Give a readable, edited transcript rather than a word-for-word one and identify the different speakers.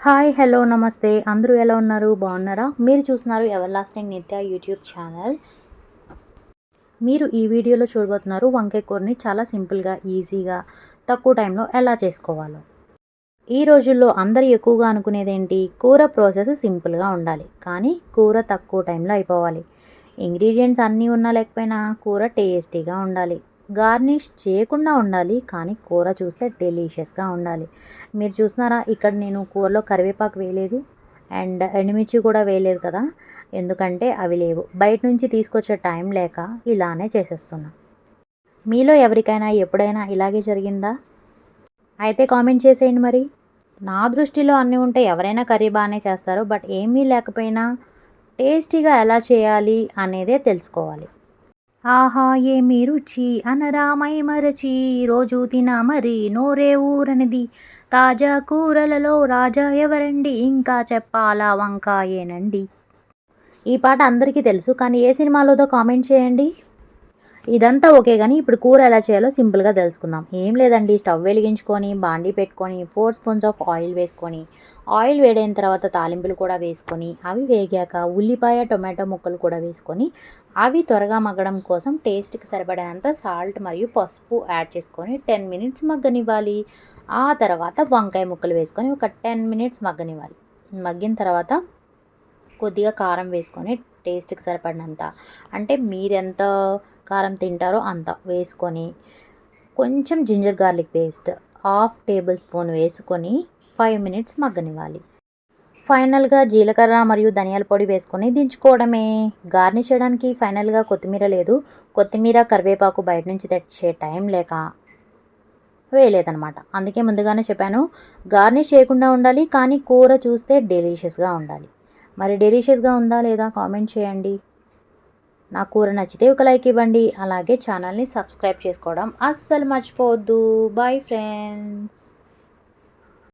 Speaker 1: Hi hello నమస్తే అందరూ ఎలా ఉన్నారు బాగున్నారా? మీరు చూస్తున్నారు ఎవర్ లాస్టింగ్ నిత్య యూట్యూబ్ ఛానల్. మీరు ఈ వీడియోలో చూడబోతున్నారు వంకాయ కూరని చాలా సింపుల్గా ఈజీగా తక్కువ టైంలో ఎలా చేసుకోవాలో. ఈ రోజుల్లో అందరూ ఎక్కువగా అనుకునేదేంటి, కూర ప్రాసెస్ సింపుల్గా ఉండాలి కానీ కూర తక్కువ టైంలో అయిపోవాలి. ఇంగ్రీడియంట్స్ అన్నీ ఉన్నా లేకపోయినా కూర టేస్టీగా ఉండాలి. గార్నిష్ చేయకుండా ఉండాలి కానీ కూర చూస్తే డెలీషియస్గా ఉండాలి. మీరు చూస్తున్నారా, ఇక్కడ నేను కూరలో కరివేపాకు వేయలేదు అండ్ ఎండుమిర్చి కూడా వేయలేదు కదా, ఎందుకంటే అవి లేవు. బయట నుంచి తీసుకొచ్చే టైం లేక ఇలానే చేసేస్తున్నా. మీలో ఎవరికైనా ఎప్పుడైనా ఇలాగే జరిగిందా? అయితే కామెంట్ చేసేయండి మరి. నా దృష్టిలో అన్నీ ఉంటే ఎవరైనా కర్రీ బాగానే చేస్తారు, బట్ ఏమీ లేకపోయినా టేస్టీగా ఎలా చేయాలి అనేదే తెలుసుకోవాలి. ఆహా ఏమి రుచి అనరామై మరచి రోజు తిన మరి నోరే ఊరనిది, తాజా కూరలలో రాజా ఎవరండి, ఇంకా చెప్పాలా వంకాయేనండి. ఈ పాట అందరికీ తెలుసు కానీ ఏ సినిమాలోదో కామెంట్ చేయండి. ఇదంతా ఓకే కానీ ఇప్పుడు కూర ఎలా చేయాలో సింపుల్గా తెలుసుకుందాం. ఏం లేదండి, స్టవ్ వెలిగించుకొని బాండీ పెట్టుకొని 4 స్పూన్స్ ఆఫ్ ఆయిల్ వేసుకొని, ఆయిల్ వేడైన తర్వాత తాలింపులు కూడా వేసుకొని, అవి వేగాక ఉల్లిపాయ టొమాటో ముక్కలు కూడా వేసుకొని, అవి త్వరగా మగ్గడం కోసం టేస్ట్కి సరిపడినంత సాల్ట్ మరియు పసుపు యాడ్ చేసుకొని 10 మినిట్స్ మగ్గనివ్వాలి. ఆ తర్వాత వంకాయ ముక్కలు వేసుకొని ఒక 10 మినిట్స్ మగ్గనివ్వాలి. మగ్గిన తర్వాత కొద్దిగా కారం వేసుకొని టేస్ట్కి సరిపడినంత, అంటే మీరెంత కారం తింటారో అంత వేసుకొని, కొంచెం ginger garlic paste 1/2 tablespoon వేసుకొని 5 మినిట్స్ మగ్గనివ్వాలి. ఫైనల్గా జీలకర్ర మరియు ధనియాల పొడి వేసుకొని దించుకోవడమే. గార్నిష్ చేయడానికి ఫైనల్గా కొత్తిమీర లేదు. కొత్తిమీర కరివేపాకు బయట నుంచి తెచ్చే టైం లేక వేయలేదనమాట. అందుకే ముందుగానే చెప్పాను, గార్నిష్ చేయకుండా ఉండాలి కానీ కూర చూస్తే డెలీషియస్గా ఉండాలి. మరి డెలీషియస్గా ఉందా లేదా కామెంట్ చేయండి. నా కూర నచ్చితే ఒక లైక్ ఇవ్వండి. అలాగే ఛానల్ని సబ్స్క్రైబ్ చేసుకోవడం అస్సలు మర్చిపోవద్దు. Bye friends.